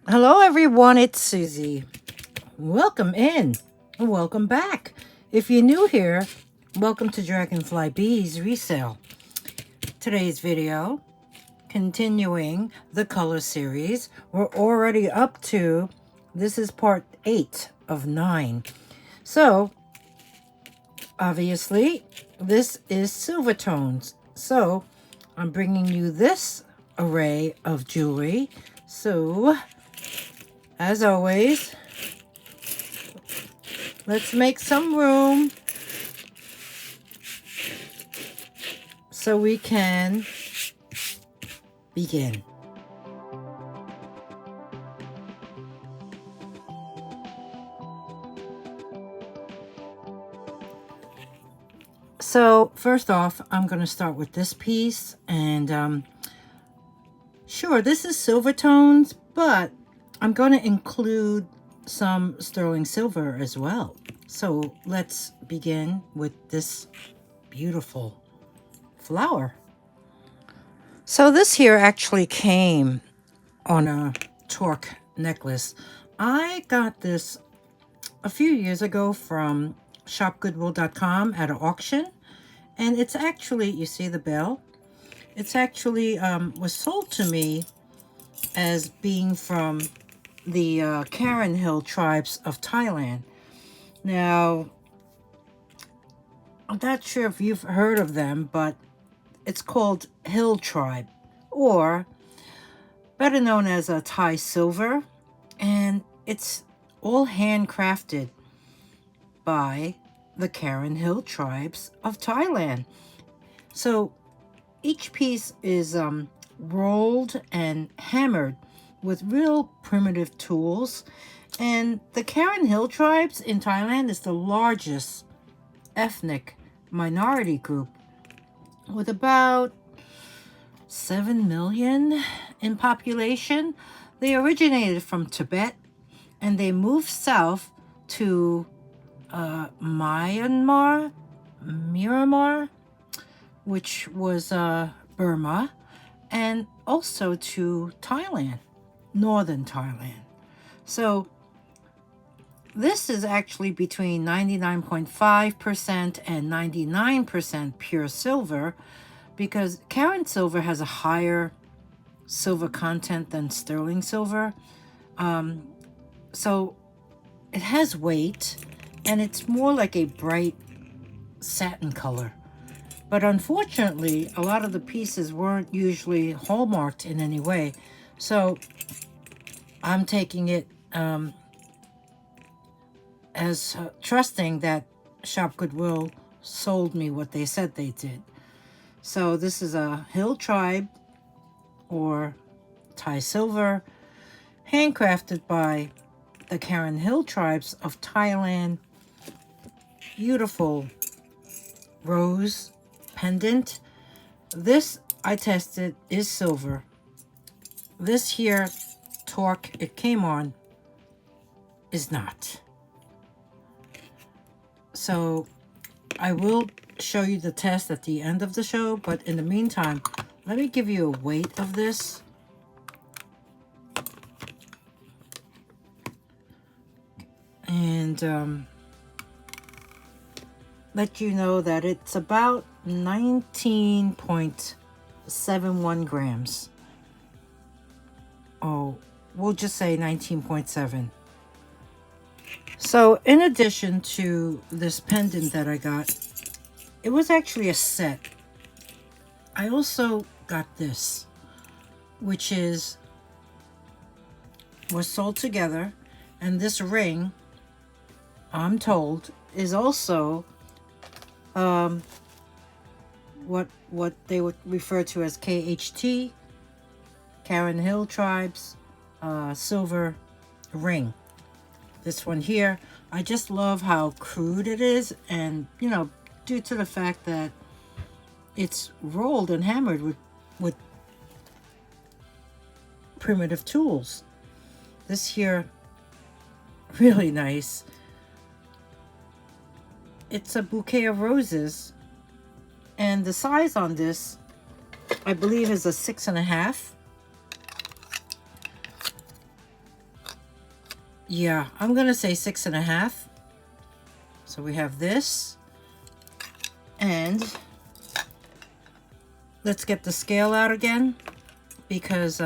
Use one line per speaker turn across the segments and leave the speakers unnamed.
Hello everyone, it's Susie. Welcome in. Welcome back. If you're new here, welcome to dragonflybeez resale. Today's video, continuing the color series. We're already up to, this is part 8 of 9. So, obviously, this is silver tones. So, I'm bringing you this array of jewelry. So, as always, let's make some room so we can begin. So first off, I'm going to start with this piece, and sure, this is silver tones, but I'm going to include some sterling silver as well. So let's begin with this beautiful flower. So this here actually came on a torque necklace. I got this a few years ago from shopgoodwill.com at an auction, and it's actually, you see the bell? It's actually was sold to me as being from the Karen Hill tribes of Thailand. Now, I'm not sure if you've heard of them, but it's called Hill Tribe, or better known as a Thai silver, and it's all handcrafted by the Karen Hill tribes of Thailand. So each piece is rolled and hammered with real primitive tools. And the Karen Hill tribes in Thailand is the largest ethnic minority group with about 7 million in population. They originated from Tibet and they moved south to Myanmar, which was Burma, and also to Thailand, northern Thailand. So this is actually between 99.5% and 99% pure silver, because Karen silver has a higher silver content than sterling silver. So it has weight, and it's more like a bright satin color. But unfortunately, a lot of the pieces weren't usually hallmarked in any way. So I'm taking it as trusting that Shop Goodwill sold me what they said they did. So this is a Hill Tribe or Thai silver, handcrafted by the Karen Hill tribes of Thailand. Beautiful rose pendant. This I tested is silver. This here torque it came on is not. So I will show you the test at the end of the show, but in the meantime, let me give you a weight of this. And let you know that it's about 19.71 grams. Oh, we'll just say 19.7. So in addition to this pendant that I got, it was actually a set. I also got this, which was sold together, and this ring, I'm told, is also what they would refer to as KHT, Karen Hill tribes silver ring. This one here, I just love how crude it is, and you know, due to the fact that it's rolled and hammered with primitive tools. This here, really nice. It's a bouquet of roses, and the size on this, I believe, is a 6.5. Yeah, I'm gonna say 6.5. So we have this, and let's get the scale out again, because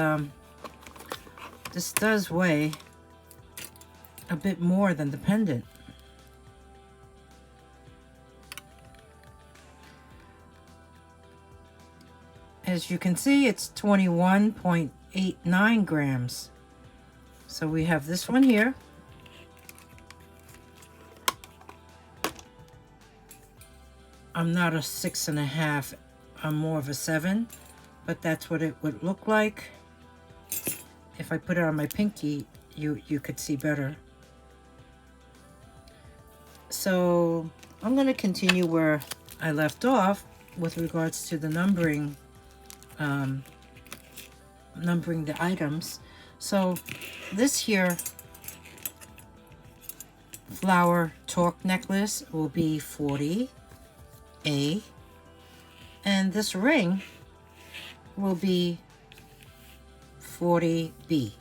this does weigh a bit more than the pendant. As you can see, it's 21.89 grams. So we have this one here. I'm not a 6.5, I'm more of a 7, but that's what it would look like. If I put it on my pinky, you could see better. So I'm going to continue where I left off with regards to the numbering the items. So this here flower torque necklace will be 40A, and this ring will be 40B.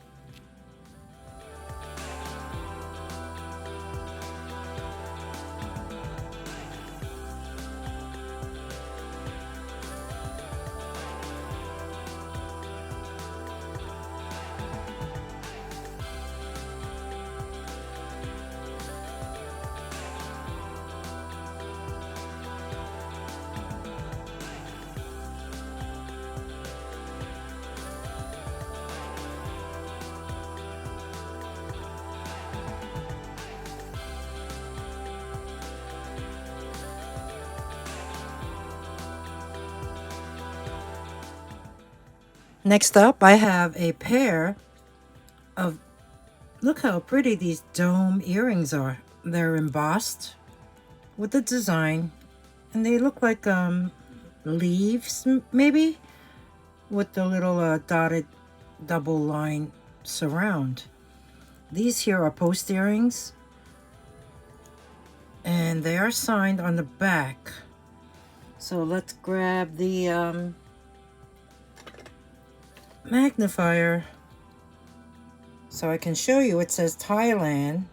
Next up, I have a pair of, look how pretty these dome earrings are. They're embossed with the design, and they look like leaves, maybe, with the little dotted double line surround. These here are post earrings, and they are signed on the back. So let's grab the magnifier so I can show you. It says Thailand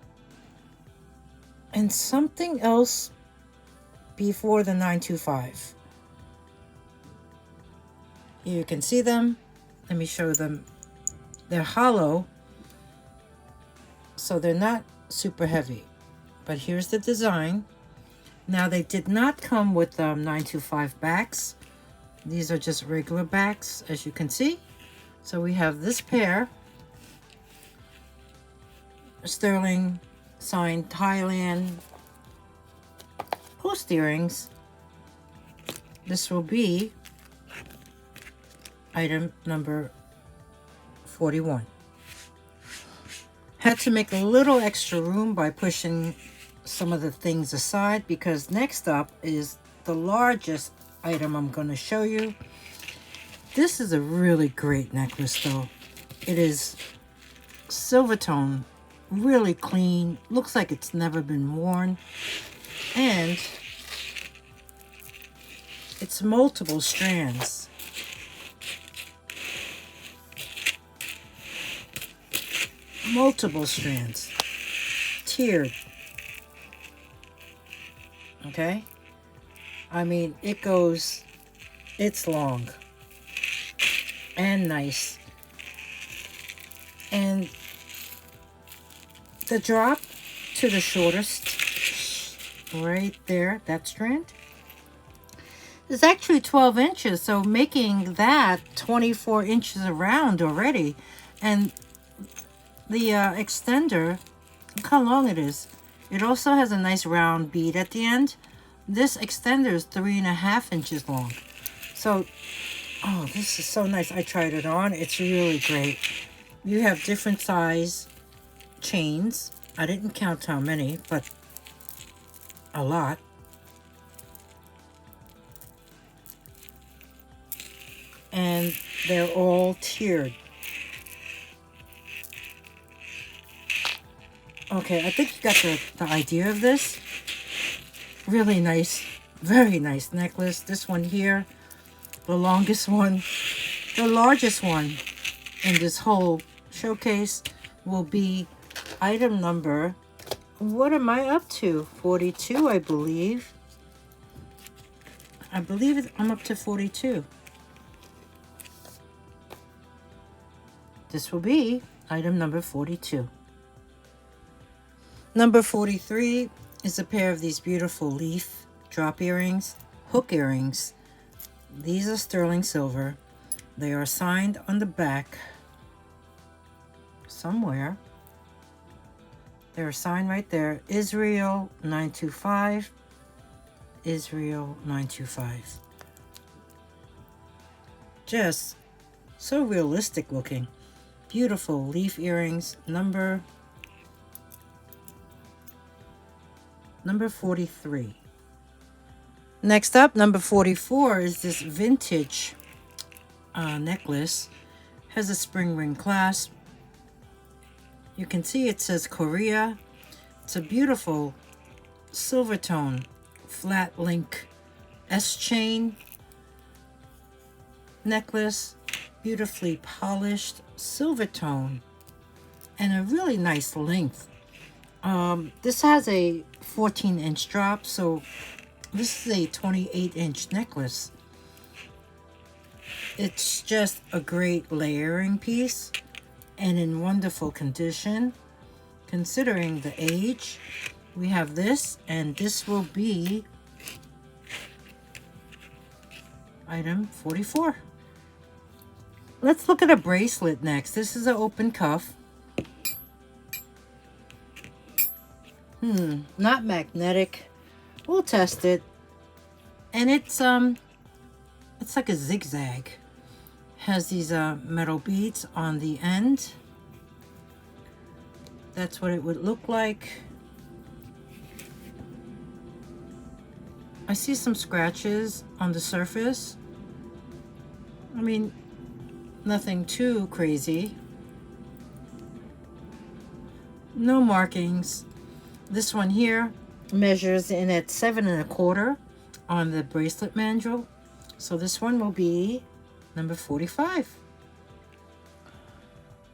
and something else before the 925. Here you can see them. Let me show them. They're hollow, so they're not super heavy, but here's the design. Now, they did not come with 925 backs. These are just regular backs, as you can see. So we have this pair, sterling signed Thailand post earrings. This will be item number 41. Had to make a little extra room by pushing some of the things aside, because next up is the largest item I'm going to show you. This is a really great necklace though. It is silver tone, really clean, looks like it's never been worn, and it's multiple strands. Multiple strands, tiered. Okay, I mean, it's long and nice, and the drop to the shortest right there, that strand, is actually 12 inches, so making that 24 inches around already. And the extender, look how long it is. It also has a nice round bead at the end. This extender is 3.5 inches long. So, oh, this is so nice. I tried it on. It's really great. You have different size chains. I didn't count how many, but a lot. And they're all tiered. Okay, I think you got the idea of this. Really nice, very nice necklace. This one here, the longest one, the largest one in this whole showcase will be item number, what am I up to? 42, I believe. I'm up to 42. This will be item number 42. Number 43 is a pair of these beautiful leaf drop earrings, hook earrings. These are sterling silver. They are signed on the back somewhere. They're signed right there. Israel 925. Israel 925. Just so realistic looking. Beautiful leaf earrings. Number 43. Next up, number 44 is this vintage necklace. Has a spring ring clasp. You can see it says Korea. It's a beautiful silver tone flat link S-chain necklace, beautifully polished silver tone, and a really nice length. This has a 14-inch drop, so this is a 28-inch necklace. It's just a great layering piece and in wonderful condition considering the age. We have this, and this will be item 44. Let's look at a bracelet next. This is an open cuff. Not magnetic. We'll test it. And it's like a zigzag. Has these metal beads on the end. That's what it would look like. I see some scratches on the surface. I mean, nothing too crazy. No markings. This one here measures in at 7 1/4 on the bracelet mandrel. So this one will be number 45.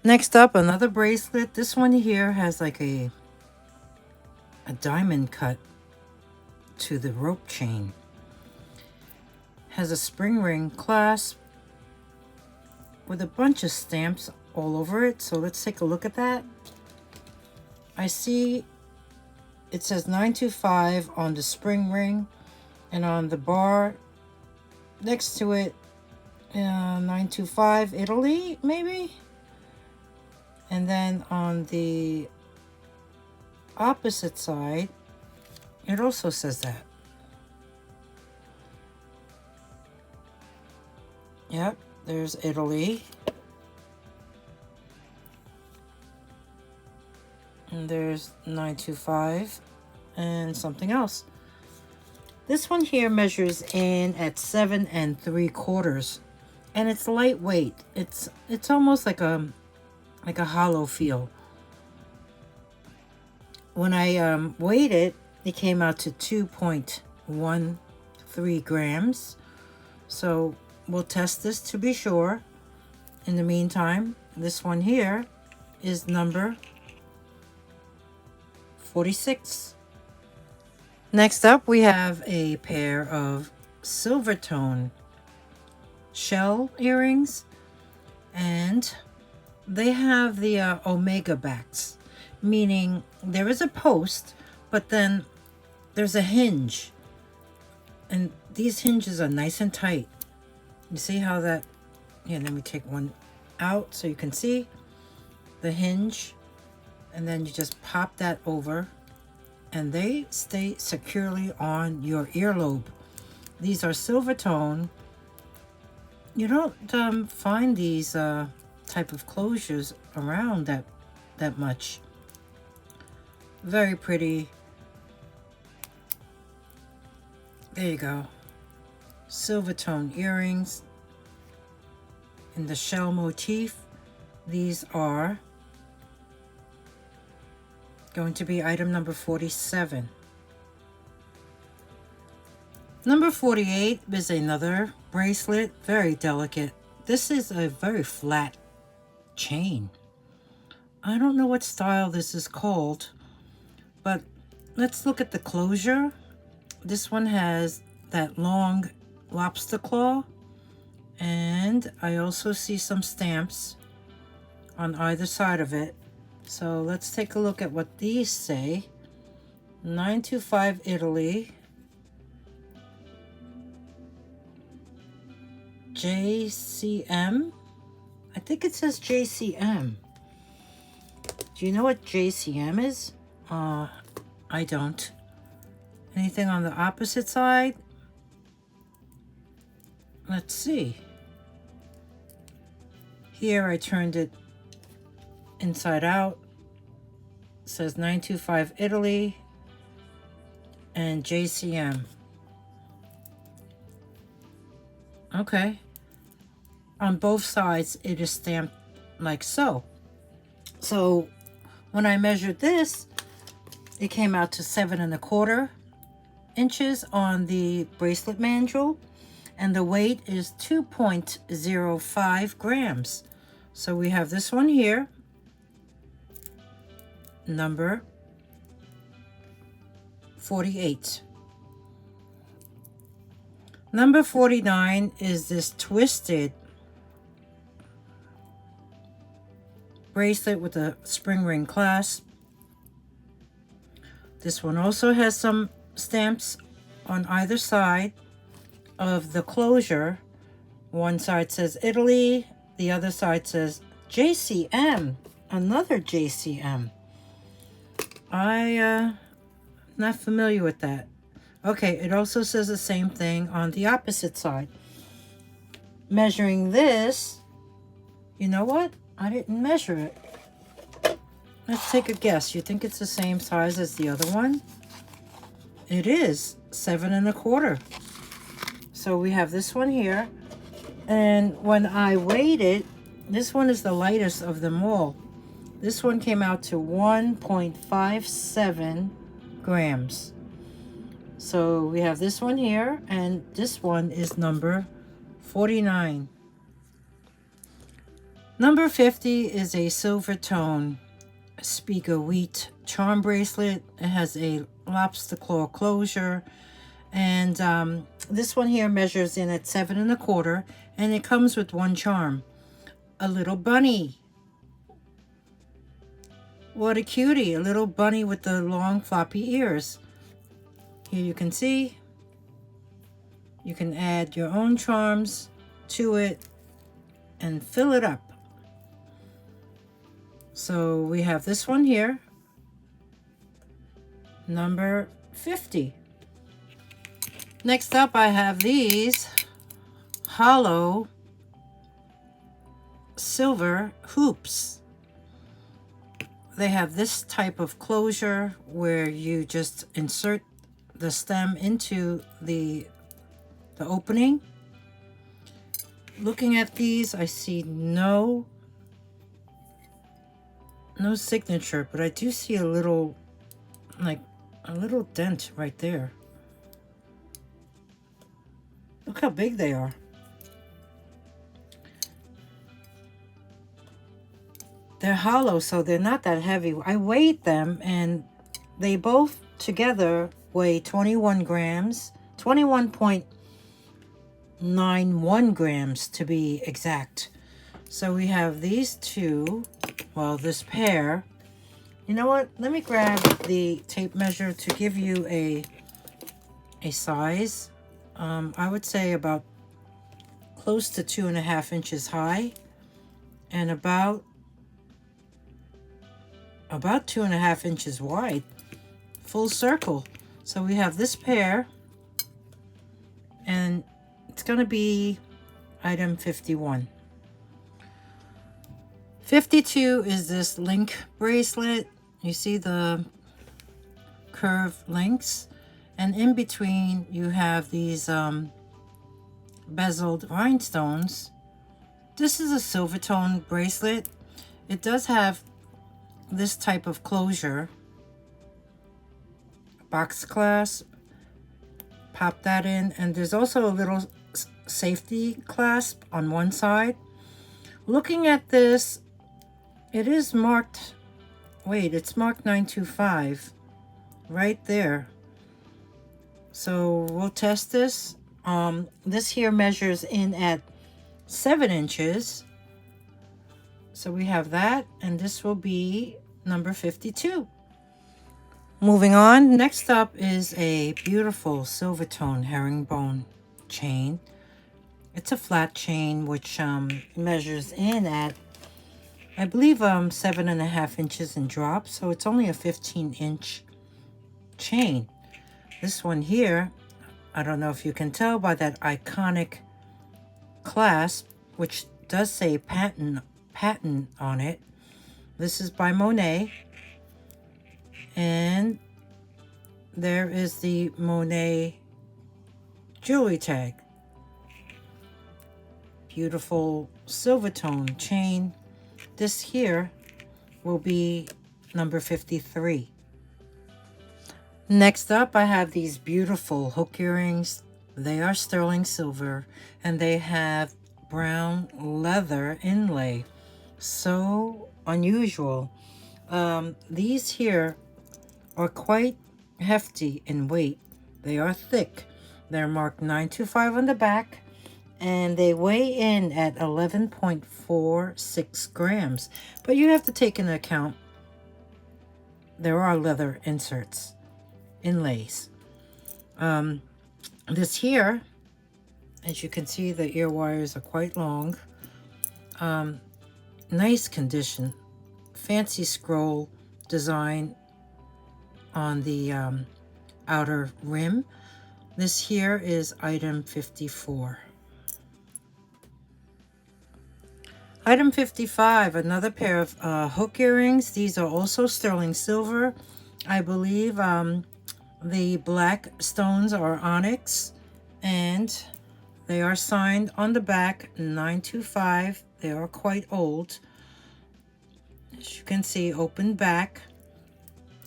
Next up, another bracelet. This one here has like a diamond cut to the rope chain. Has a spring ring clasp with a bunch of stamps all over it. So let's take a look at that. I see it says 925 on the spring ring, and on the bar next to it 925 Italy maybe. And then on the opposite side it also says that. Yep, there's Italy. And there's 925 and something else. This one here measures in at 7 3/4, and it's lightweight. It's almost like a hollow feel. When I weighed it, it came out to 2.13 grams. So we'll test this to be sure. In the meantime, this one here is number 46. Next up, we have a pair of silver tone shell earrings, and they have the omega backs, meaning there is a post, but then there's a hinge, and these hinges are nice and tight. You see how that, here, let me take one out so you can see the hinge, and then you just pop that over and they stay securely on your earlobe. These are silver tone. You don't find these type of closures around that much. Very pretty. There you go. Silver tone earrings in the shell motif. These are going to be item number 47. Number 48 is another bracelet, very delicate. This is a very flat chain. I don't know what style this is called, but let's look at the closure. This one has that long lobster claw, and I also see some stamps on either side of it. So let's take a look at what these say. 925 Italy, JCM. I think it says JCM. Do you know what JCM is? I don't. Anything on the opposite side? Let's see. Here I turned it inside out. It says 925 Italy and JCM. Okay. On both sides it is stamped like so. So when I measured this, it came out to 7¼ inches on the bracelet mandrel, and the weight is 2.05 grams. So we have this one here, number 48. Number 49 is this twisted bracelet with a spring ring clasp. This one also has some stamps on either side of the closure. One side says Italy, the other side says JCM, another JCM. Not familiar with that. Okay, it also says the same thing on the opposite side. Measuring this, you know what? I didn't measure it. Let's take a guess. You think it's the same size as the other one? It is 7¼ So we have this one here, and when I weighed it, this one is the lightest of them all. This one came out to 1.57 grams. So we have this one here, and this one is number 49. Number 50 is a silver tone speaker wheat charm bracelet. It has a lobster claw closure, and this one here measures in at 7¼ and it comes with one charm, a little bunny. What a cutie, a little bunny with the long floppy ears. Here you can see you can add your own charms to it and fill it up. So we have this one here, number 50. Next up, I have these hollow silver hoops. They have this type of closure where you just insert the stem into the opening. Looking at these, I see no signature, but I do see a little, like a little dent right there. Look how big they are. They're hollow, so they're not that heavy. I weighed them, and they both together weigh 21 grams, 21.91 grams to be exact. So we have these two, well, this pair. You know what? Let me grab the tape measure to give you a size. I would say about close to 2.5 inches high and about 2.5 inches wide, full circle. So we have this pair, and it's going to be item 51. 52 is this link bracelet. You see the curved links, and in between you have these bezeled rhinestones. This is a silver tone bracelet. It does have this type of closure, box clasp. Pop that in, and there's also a little safety clasp on one side. Looking at this, It is marked, wait, it's marked 925 right there. So we'll test this. This here measures in at 7 inches. So we have that, and this will be number 52. Moving on, next up is a beautiful silver tone herringbone chain. It's a flat chain which measures in at, I believe, 7.5 inches in drop. So it's only a 15-inch chain. This one here, I don't know if you can tell by that iconic clasp, which does say patent on it. This is by Monet, and there is the Monet jewelry tag. Beautiful silver tone chain. This here will be number 53. Next up, I have these beautiful hook earrings. They are sterling silver, and they have brown leather inlay. So unusual. These here are quite hefty in weight. They are thick. They're marked 925 on the back, and they weigh in at 11.46 grams. But you have to take into account there are leather inserts, inlays. This here, as you can see, the ear wires are quite long. Nice condition. Fancy scroll design on the outer rim. This here is item 54. Item 55, another pair of hook earrings. These are also sterling silver. I believe the black stones are onyx, and they are signed on the back 925. They are quite old. As you can see, open back.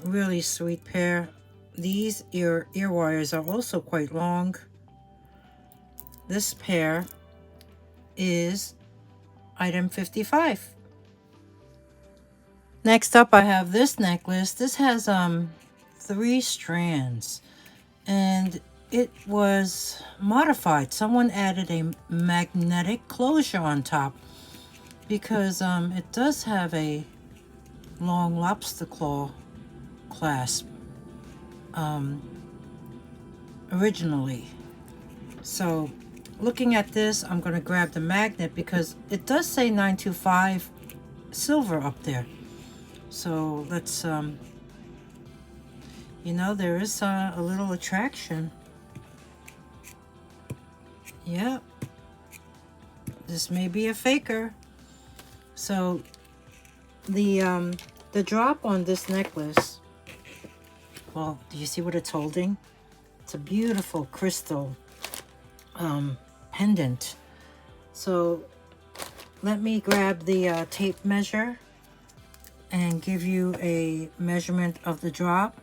Really sweet pair. These ear wires are also quite long. This pair is item 55. Next up, I have this necklace. This has 3 strands, and it was modified. Someone added a magnetic closure on top because it does have a long lobster claw clasp originally. So looking at this, I'm going to grab the magnet because it does say 925 silver up there. So let's you know, there is a little attraction. Yep, this may be a faker. So the drop on this necklace, well, do you see what it's holding? It's a beautiful crystal pendant. So let me grab the tape measure and give you a measurement of the drop,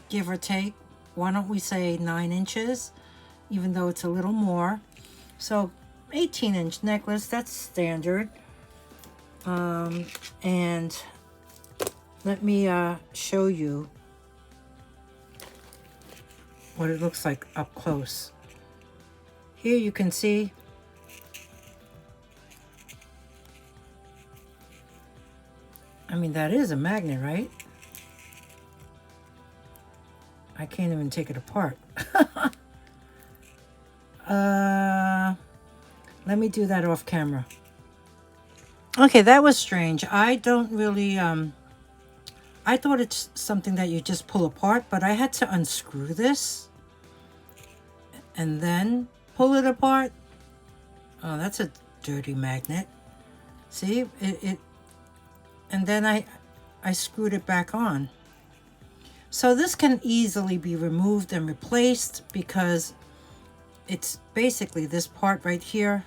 give or take. Why don't we say 9 inches, even though it's a little more. So 18-inch necklace, that's standard. And let me show you what it looks like up close. Here you can see I mean, that is a magnet, right? I can't even take it apart. Let me do that off camera. Okay, that was strange. I don't really, I thought it's something that you just pull apart, but I had to unscrew this and then pull it apart. Oh, that's a dirty magnet. See, and then I screwed it back on. So this can easily be removed and replaced because it's basically this part right here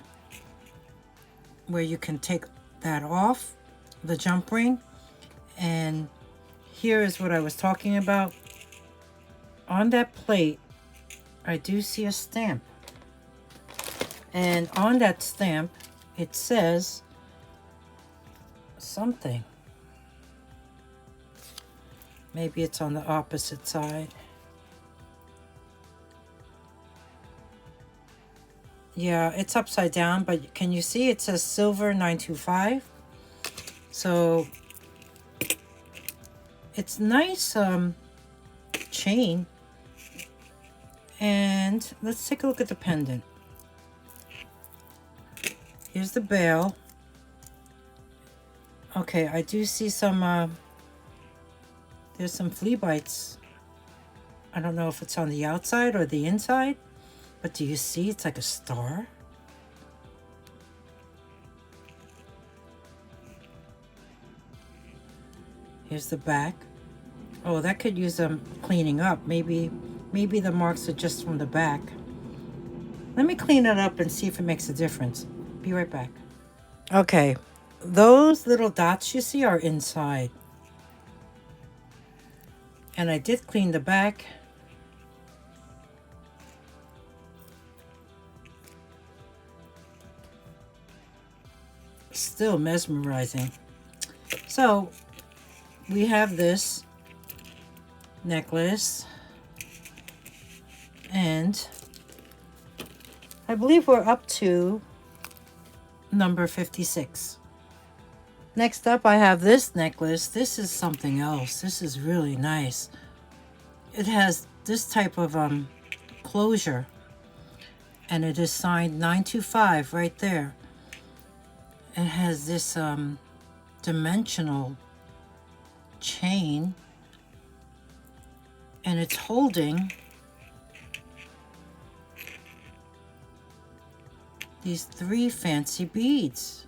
where you can take that off, the jump ring. And here is what I was talking about. On that plate, I do see a stamp. And on that stamp, it says something. Maybe it's on the opposite side. Yeah, it's upside down, but can you see it says silver 925? So it's nice chain. And let's take a look at the pendant. Here's the bail. Okay, I do see some there's some flea bites. I don't know if it's on the outside or the inside, but do you see it's like a star? Here's the back. Oh, that could use cleaning up. Maybe the marks are just from the back. Let me clean it up and see if it makes a difference. Be right back. Okay, those little dots you see are inside. And I did clean the back. Still mesmerizing. So we have this necklace, and I believe we're up to number 56. Next up, I have this necklace. This is something else. This is really nice. It has this type of closure, and it is signed 925 right there. It has this dimensional chain, and it's holding these 3 fancy beads,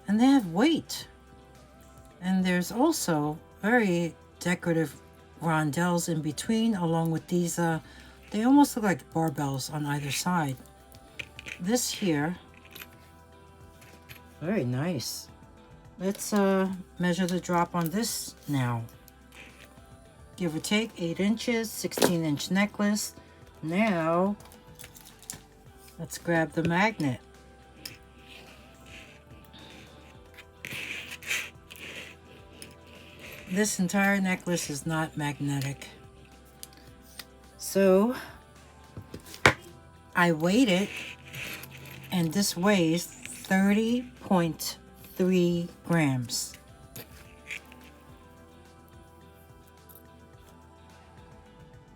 and they have weight. And there's also very decorative rondelles in between, along with these they almost look like barbells on either side. This here, very nice. Let's measure the drop on this now. Give or take 8 inches, 16-inch necklace. Now let's grab the magnet. This entire necklace is not magnetic. So I weighed it, and this weighs 30.3 grams.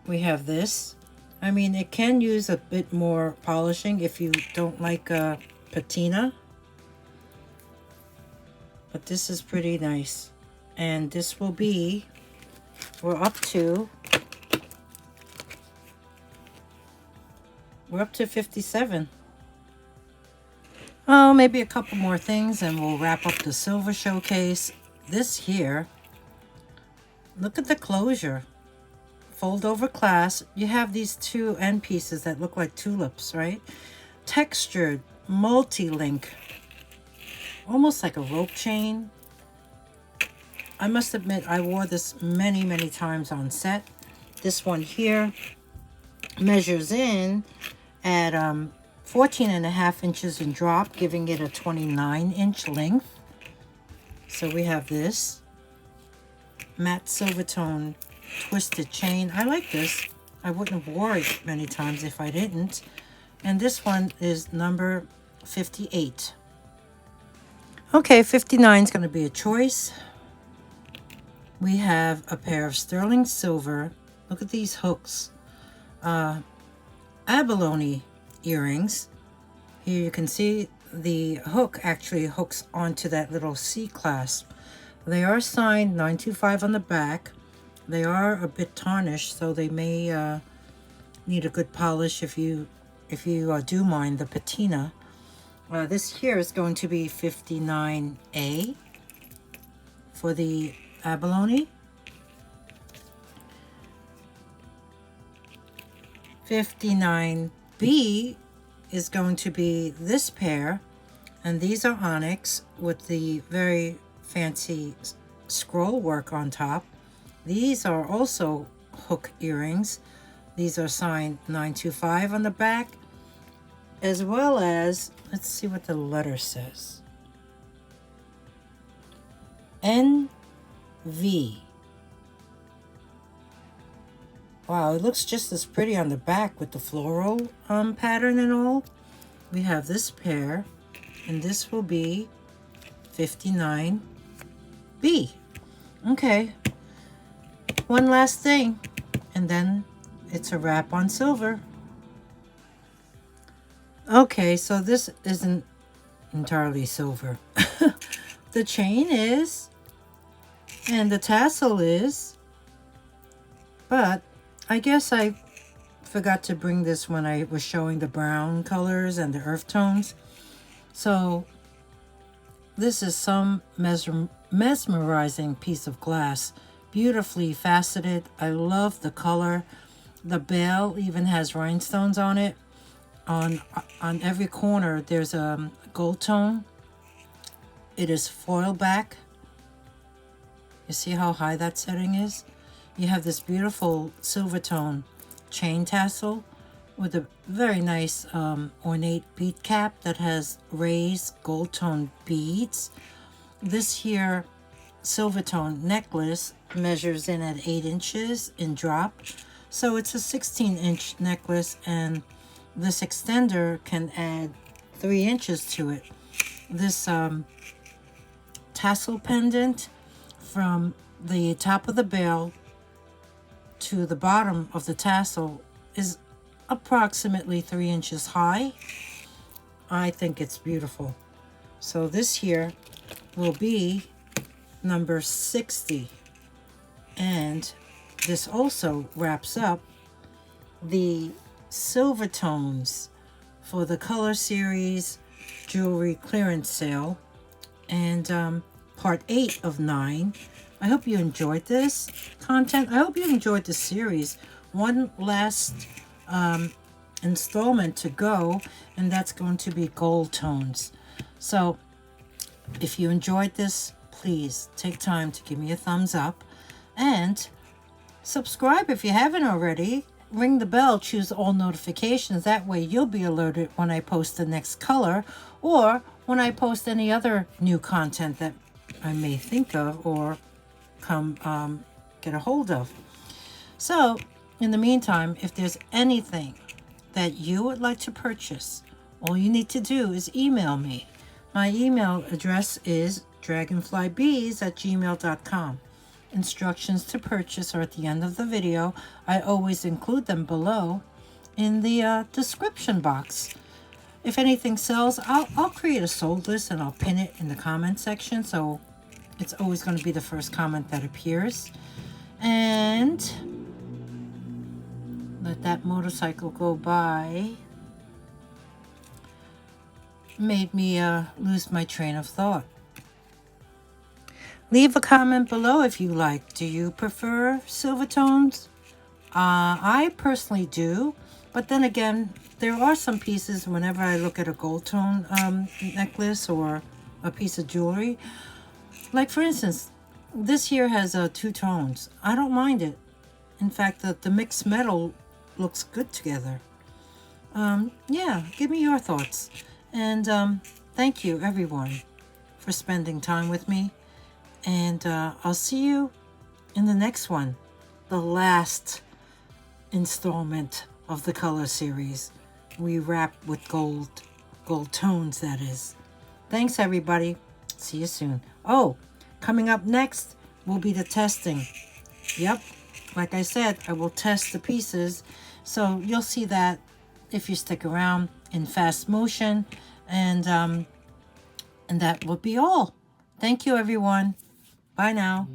We have this. I mean, it can use a bit more polishing if you don't like patina, but this is pretty nice. And this will be, we're up to 57. Oh, maybe a couple more things and we'll wrap up the silver showcase. This here, look at the closure. Fold over clasp. You have these 2 end pieces that look like tulips, right? Textured, multi-link, almost like a rope chain. I must admit, I wore this many, many times on set. This one here measures in at 14.5 inches in drop, giving it a 29-inch length. So we have this matte silver tone twisted chain. I like this. I wouldn't have worn it many times if I didn't. And this one is number 58. Okay, 59 is going to be a choice. We have a pair of sterling silver. Look at these hooks. Abalone earrings. Here you can see the hook actually hooks onto that little C clasp. They are signed 925 on the back. They are a bit tarnished, so they may need a good polish if you do mind the patina. This here is going to be 59A for the abalone. 59B is going to be this pair, and these are onyx with the very fancy scroll work on top. These are also hook earrings. These are signed 925 on the back, as well as, let's see what the letter says. NV. Wow, it looks just as pretty on the back with the floral pattern and all. We have this pair, and this will be 59B. Okay, one last thing, and then it's a wrap on silver. Okay, so this isn't entirely silver. The chain is, and the tassel is, but I guess I forgot to bring this when I was showing the brown colors and the earth tones. So this is some mesmerizing piece of glass, beautifully faceted. I love the color. The bell even has rhinestones on it. On every corner there's a gold tone. It is foil back. You see how high that setting is? You have this beautiful silver tone chain tassel with a very nice ornate bead cap that has raised gold tone beads. This here silver tone necklace measures in at 8 inches in drop. So it's a 16-inch necklace, and this extender can add 3 inches to it. This tassel pendant from the top of the bell to the bottom of the tassel is approximately 3 inches high. I think it's beautiful. So this here will be number 60. And this also wraps up the silver tones for the color series jewelry clearance sale, and part 8 of 9. I hope you enjoyed this content. I hope you enjoyed the series. One last installment to go, and that's going to be gold tones. So if you enjoyed this, please take time to give me a thumbs up and subscribe if you haven't already. Ring the bell, choose all notifications. That way you'll be alerted when I post the next color, or when I post any other new content that I may think of or come get a hold of. So in the meantime, if there's anything that you would like to purchase, all you need to do is email me. My email address is dragonflybeez@gmail.com. Instructions to purchase are at the end of the video. I always include them below in the description box. If anything sells, I'll create a sold list and I'll pin it in the comment section, so it's always going to be the first comment that appears. And let that motorcycle go by. Made me lose my train of thought. Leave a comment below if you like. Do you prefer silver tones? I personally do, but then again, there are some pieces whenever I look at a gold tone necklace or a piece of jewelry. Like for instance, this here has 2 tones. I don't mind it. In fact, the mixed metal looks good together. Yeah, give me your thoughts. And thank you everyone for spending time with me. And I'll see you in the next one, the last installment of the color series. We wrap with gold tones, that is. Thanks everybody. See you soon. Oh, coming up next will be the testing. Yep, like I said, I will test the pieces. So you'll see that if you stick around in fast motion. And that will be all. Thank you everyone. Bye now.